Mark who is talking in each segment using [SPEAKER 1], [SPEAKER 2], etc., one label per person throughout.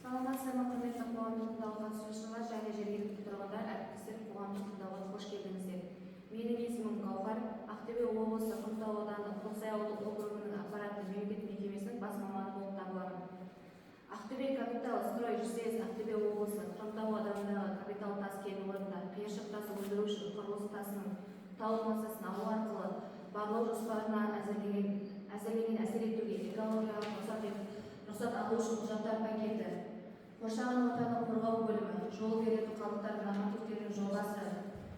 [SPEAKER 1] Саламатсыздар ма, құрметті қоғамдық тыңдауға қатысушылар және жергілікті тұрғындар, әріптестер, қоғамдық тыңдауға қош келдіңіздер. Менің есімім Гауһар, Ақтөбе облысы Құмтау ауданы Тоқсай ауылдық округінің аппараттық мемлекеттік мекемесінің бас маманы болып табыламын. Ақтөбе капитал строй ЖСС Ақтөбе облысы Құмтау ауданындағы капитал тас кен орнында қиыршық тас өндіру үшін құрылыс тасының тау массасын алу арқылы барлау жоспарына әзірленген әсер етуге экологиялық рұқсат алу үшін құжаттар пакеті, қоршаған ортаны қорғау бөлімі, жол беретін қалдықтардың нормативтерінің жобасы,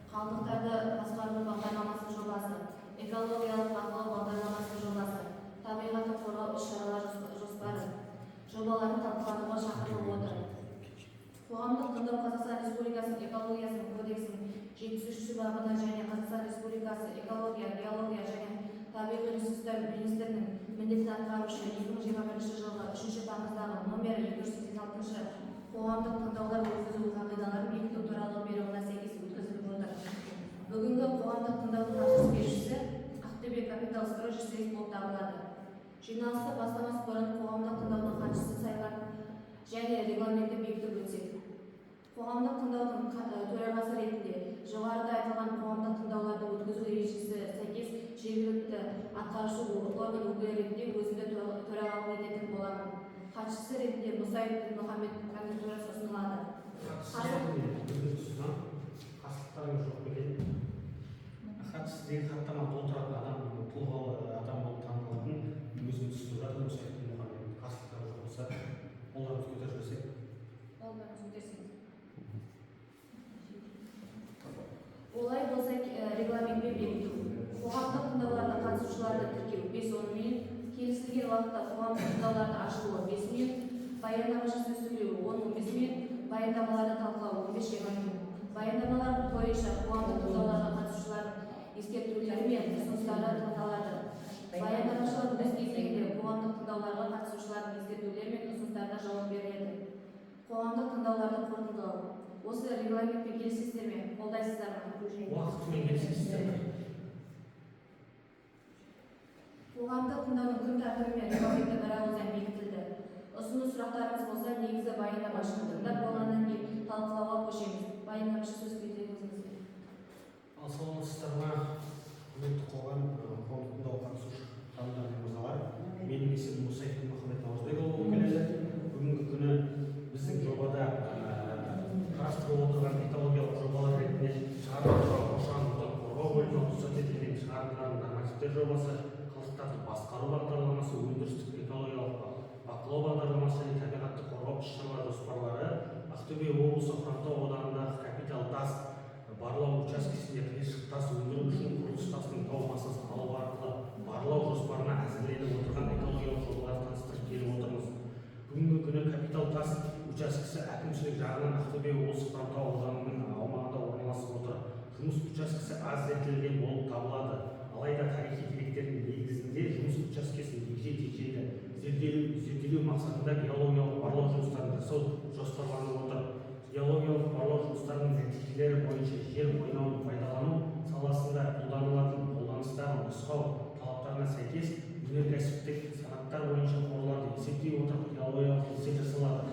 [SPEAKER 1] қалдықтарды басқару бағдарламасы жобасы, экологиялық бақылау бағдарламасы жобасы, табиғатты қорғау іс-шаралар жоспары жобаларын талқылануға шақырылып отыр. Қоғамдық тыңдау Қазақстан Республикасының экологиясының кодексінің 73 бабына және Қазақстан Республикасы экология, геология және табиғи ресурстар министрінің міндетін атқарушы 2021 жылғы 3 тамыздағы номері 286 қоғамдық тыңдаулар өткізу қағидаларын бекіту туралы бұйрығына сәйкес өткізіліп отыр. Бүгінгі қоғамдық тыңдаудың тапсырыс берушісі Ақтөбе капитал строй ЖСС болып табылады. Жиналысты бастамас бұрын қоғамдық тыңдаудың хатшысы сайланып және регламентті бекітіп өтсек. Қоғамдық тыңдаудың төрағасы ретінде жоғарыда айтылған қоғамдық тыңдауларды өткізу ережесі сәйкес жергілікті атқарушы орган өкілі ретінде өзімді төрағалық ететін боламын. Хатшысы ретінде Мұсаев Мұхаммед кандидатурасы ұсынылады.
[SPEAKER 2] Хатшысы деген хаттама толтыратын адам, тұлғалы адам болып танылатын өзін түсініп жатыр. Мұсаев Мұхаммед қарсылықтары жоқ болса, оларымыз көтеріп жіберсек.
[SPEAKER 1] Олай болса регламентпен бекіту. Қоғамдық тыңдауларға қатысушыларды тіркеу 5-10 минут, келісілген уақытта қоғамдық тыңдауларды ашылуы 5 минут, баяндама жасау сөйлеуі 10-15 минут, баяндамаларды талқылау 15-20 минут. Баяндамалар бойынша қоғамдық тыңдауларға қатысушылардың ескертулері мен ұсыныстары талқыланады. Баяндамашылар өз кезегінде қоғамдық тыңдауларға қатысушылардың ескертулері мен ұсыныстарына жауап береді. Қоғамдық тыңдауларды қорытындылау. Осы регламентпен келісесіздер ме? Қолдайсыздар ма?
[SPEAKER 2] Уақытымен келісесіздер ме?
[SPEAKER 1] Қоғамдық тыңдаудың күн тәртібі мен регламенті бірауыздан бекітілді. ұсыну сұрақтарыңыз болса, негізі баяндамашыны тыңдап болғаннан кейін талқылауға көшеміз. Баяндамашы сөз беріңіз.
[SPEAKER 2] Саламатсыздар ма? Құрметті қоғам тыңдауға қатысушы қауымдар мен мырзалар. Менің есімім Мұсаев Мұхаммед Наурызбекұлы болып келеді. Бүгінгі күні біздің жобада қарастырылып отырған экологиялық жобалар ретінде шығарылған қоршаған ортаны қорғау бойынша рұқсат етілген шығарылған нормативтер жобасы, қалдықтарды басқару бағдарламасы, өндірістік экологиялық бақылау бағдарламасы және табиғатты қорғау іс-шаралар жоспарлары Ақтөбе облысы Құмтау ауданындағы капитал тас барлау учаскесінде қиыршық тас өндіру үшін құрылыс тасының тау массасын алу арқылы барлау жоспарына әзірленіп отырған экологиялық жобаларды таныстырып келіп отырмыз. Бүгінгі күні капитал тас учаскесі әкімшілік жағынан Ақтөбе облысы Құмтау ауданының аумағында орналасып отыр. Жұмыс учаскесі аз зерттелген болып табылады. Алайда тарихи деректердің негізінде жұмыс учаскесін егжей-тегжейлі зерделеу мақсатында геологиялық барлау жұмыстарын жасау жоспарланып отыр. Геологиялық барлау жұмыстарының нәтижелері бойынша жер қойнауын пайдалану саласында қолданылатын қолданыстағы нұсқау талаптарына сәйкес өнеркәсіптік санаттар бойынша қорларды есептей отырып геологиялық есеп жасалады.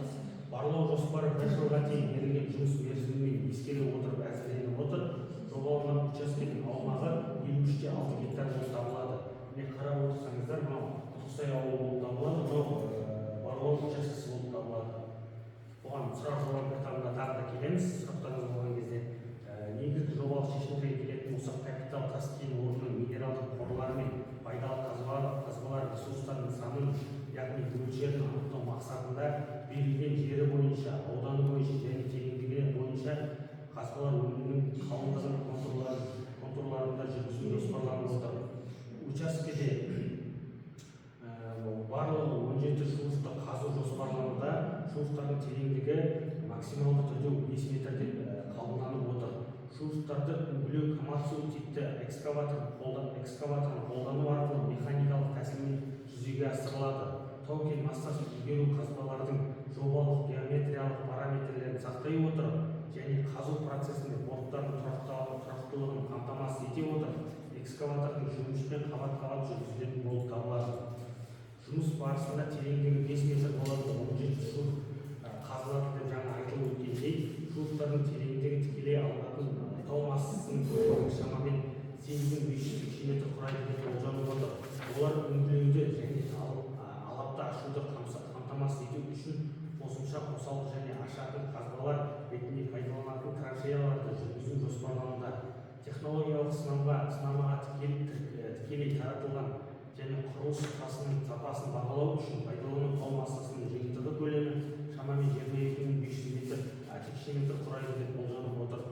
[SPEAKER 2] Барлау жоспары 1 жылға дейін берілген жұмыс мерзімімен ескере отырып әзірленіп отыр. Жобаланған учаскенің аумағы 53,6 гектар болып табылады. Міне қарап отырсаңыздар, мынау Тоқсай ауылы болып табылады, мынау барлау учаскесі болып табылады. Бұған сұрақ-жауап орталығына тағы да келеміз. Сұрақтарыңыз болған кезде негізгі жобалық шешімдерге келетін болсақ, капитал тас кен орнының минералдық қорлары мен пайдалы қазбалар ресурстарының санын, яғни мөлшерін анықтау мақсатында берілген жері бойынша, ауданы бойынша және тереңдігі бойынша қазбалар өнімінің қалыңдығын контурларында жүргізу жоспарланып отыр. Учаскеде барлығы 17 шұғылықты қазу жоспарлануда. Шұғылыстардың тереңдігі максималды түрде 5 метрден қалыңданып отыр. Шұғылыстарды үңгілеу коммерциал типті экскаваторын қолдану арқылы механикалық тәсілмен жүзеге асырылады. Тау-кен массасын игеру қазбалардың жобалық геометриялық параметрлерін сақтай отырып және қазу процесінде борттардың тұрақтылығын қамтамасыз ете отырып экскаватордың жүргізушімен қабат-қабат жүргізілетін болып табылады. жұмыс барысында тереңдігі 5 метр болатын 17 шурф қазылады деп жаңа айтылып өткендей, шурфтардың тереңдігі тікелей алынатын тау массасының көлемі шамамен 8500 метр құрайды деп болжанып отыр. Олар өңделуді және алапта ашуды қамтамасыз ету үшін қосымша қосалқы және ашатын қазбалар ретінде пайдаланатын траншеяларды жүргізу жоспарлануда. Технологиялық сынамаға тікелей таратылған және құрылыс тасының сапасын бағалау үшін пайдалану тау массасының жиынтығы көлемі шамамен 22.500 метр текше метр құрайды деп болжанып отыр.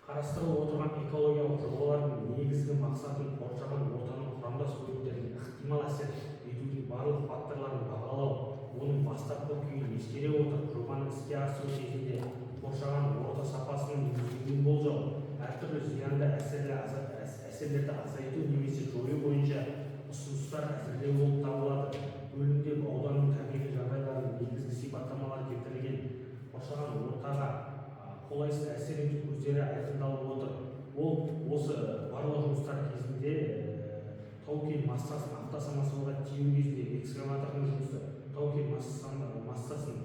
[SPEAKER 2] Қарастырылып отырған экологиялық жобалардың негізгі мақсатын қоршаған ортаның құрамдас бөліктеріне ықтимал әсер етудің барлық факторларын бағалау, оның бастапқы күйін ескере отырып, жобаны іске асыру кезінде қоршаған орта сапасының өзгеруін болжау, әртүрлі зиянды әсерлерді азайту немесе жою бойынша ұсыныстар әзірлеу болып табылады. Бөлімде ауданның табиғи жағдайларының негізгі сипаттамалары келтірілген. Қоршаған ортаға қолайсыз әсер ету көздері айқындалып отыр. Ол осы барлау жұмыстары кезінде тау-кен массасын автосамосвалға тиеу кезінде экскаватордың жұмысы, тау-кен массасын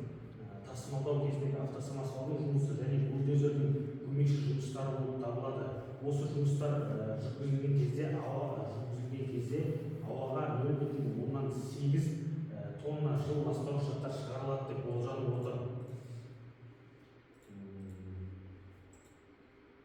[SPEAKER 2] тасымалдау кезіндегі автосамосвалдың жұмысы және бульдозердің көмекші жұмыстары болып табылады. Осы жұмыстар жүргізілген кезде ауаға 0,8 тонна жыл ластауыш заттар шығарылады деп болжанып отыр.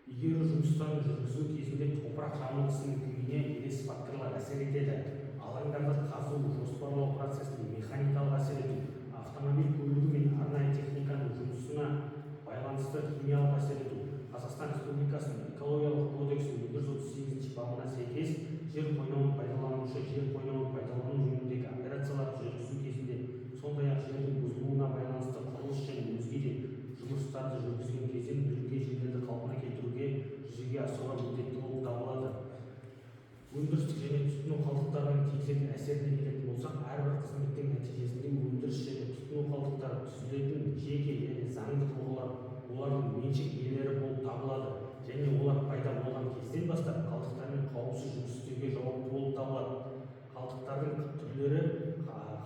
[SPEAKER 2] Игеру жұмыстарын жүргізу кезінде топырақ жамылғысының күйіне келесі факторлар әсер етеді. Алаңдарды қазу, жоспарлау процесіне механикалық әсер ету, автомобиль көлігі мен арнайы техниканың жұмысына байланысты химиялық әсер ету. Қазақстан Республикасының экологиялық кодексінің 138 бабына сәйкес жер қойнауын пайдаланушы жер қойнауын пайдалану жөніндегі операцияларды жүргізу кезінде, сондай-ақ жердің бұзылуына байланысты құрылыс және өзге де жұмыстарды жүргізген кезден бүлінген жерлерді қалпына келтіруге жүзеге асыруға міндетті болып табылады. Өндірістік және тұтыну қалдықтарының тигізетін әсеріне келетін болсақ, әрбір қызметтің нәтижесінде өндіріс және тұтыну қалдықтары түзілетін жеке және заңды тұлғалар олардың меншік иелері болып табылады және олар пайда болған кезден бастап қалдықтармен қауіпсіз жұмыс істеуге жауапты болып табылады. Қалдықтардың түрлері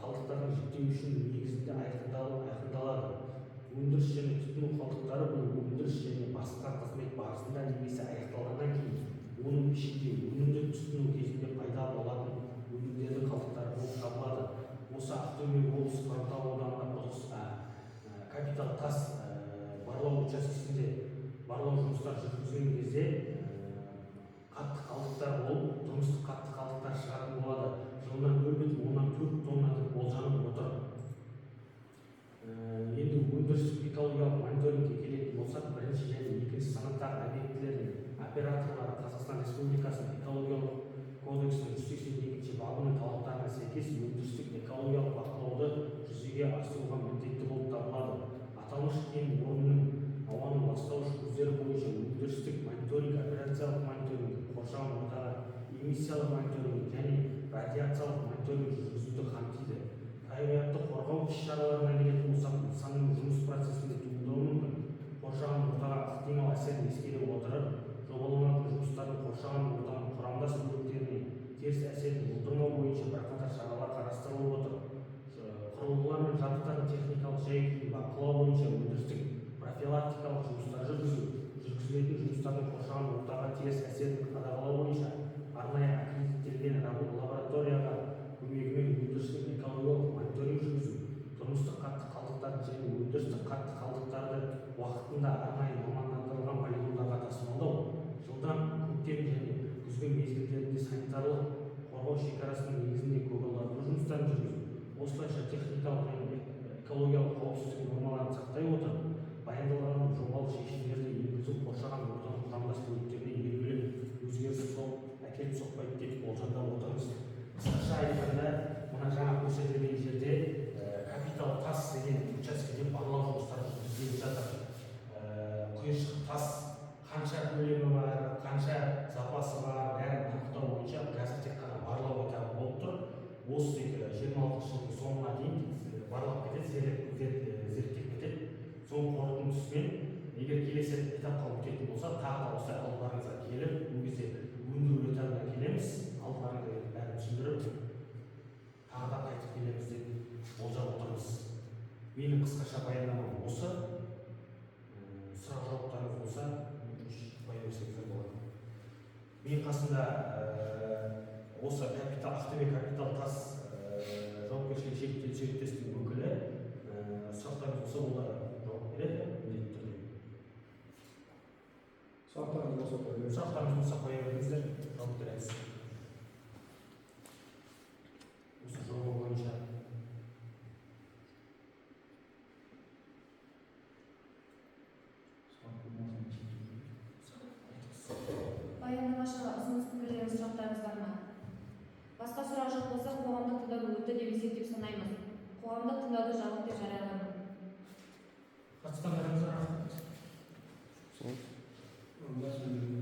[SPEAKER 2] қалдықтардың жіктеу үшін негізінде айқындалады. Өндіріс және тұтыну қалдықтары бұл өндіріс және басқа қызмет барысында немесе аяқталғаннан кейін, оның ішінде өнімді тұтыну кезінде пайда болатын өнімдердің қалдықтары болып табылады. Осы Ақтөбе облысы Қаратау ауданында капитал тас барлау учаскесінде барлау жұмыстар жүргізген кезде қатты қалдықтар болып, тұрмыстық қатты қалдықтар шығатын болады. Жылына 0,4 тонна деп болжанып отыр. Енді өндірістік экологиялық мониторингке келетін болсақ, бірінші және екінші санаттағы объектілердің операторлары Қазақстан Республикасының экологиялық кодексінің 182 бабының талаптарына сәйкес өндірістік экологиялық бақылауды жүзеге асыруға міндетті болып табылады. Аталмыш кен орнының ауаның ластауыш көздері бойынша өндірістік мониторинг, операциялық мониторинг, қоршаған ортаға эмиссиялық мониторинг және радиациялық мониторинг жүргізуді қамтиды. Табиғатты қорғау іс-шараларына келетін болсақ, нысанның жұмыс процесінде туындауы мүмкін қоршаған ортаға ықтимал әсерін ескере отырып, жобаланатын жұмыстардың қоршаған ортаның құрамдас бөліктеріне теріс әсерін болдырмау бойынша бірқатар шаралар қарастырылып отыр. Құрылғылар мен жабдықтардың техникалық жай-күйін бақылау бойынша өндірістік профилактикалық жұмыстар жүргізілетін жұмыстардың қоршаған ортаға теріс әсерін қадағалау бойынша арнайы аккредиттелген лабораторияға көмегімен өндірістік экологиялық мониторинг жүргізу, тұрмыстық қатты қалдықтарды және өндірістік қатты қалдықтарды уақытында арнайы мамандандырылған полигондарға тасымалдау, жылдан көктем және күзгі мезгілдерінде санитарлық қорғау шекарасының негізінде көгалдандыру жұмыстарын жүргізу. Осылайша техникалық және экологиялық қауіпсіздік нормаларын сақтай отырып, баяндалған жобалық шешімдерді енгізу қоршаған ортаның құрамдас бөліктеріне елеулі өзгеріс әкеліп соқпайды деп болжамдап отырмыз. Қысқаша айтқанда, мына жаңа көрсетілген жерде капитал тас деген учаскеде барлау жұмыстары жүргізіліп жатыр. Құйыршық тас қанша көлемі бар, қанша запасы бар, бәрін анықтау бойынша қазір тек қана барлау этабы болып тұр. Осы 26 жылдың соңына дейін барлап кетеді, зерттеп кетеді. Соның қорытындысымен, егер келесі этапқа өтетін болса, тағы да осы алдыларыңызға келіп, бұл кезде өндіру этабына келеміз, алдыларыңызға бәрін түсіндіріп, қасында осы капитал ақтөбе капитал тас жауапкершілігі шектеулі серіктестігінің өкілі сұрақтарыңыз болса олар жауап береді міндетті түрде.
[SPEAKER 3] Сұрақтарыңыз болса қоя беріңіз.
[SPEAKER 2] Сұрақтарыңыз болса қоя беріңіздер, жауап береміз. Осы жоба бойынша
[SPEAKER 1] Баяндамашыға ұсыныс пікірлеріңіз, сұрақтарыңыз бар ма? Басқа сұрақ жоқ болса, қоғамдық тыңдау өтті деп есептеп санаймыз. Қоғамдық тыңдауды жабық деп жарияладым.
[SPEAKER 2] қатысқандарыңызға рахмет.
[SPEAKER 3] Онда сөйлеу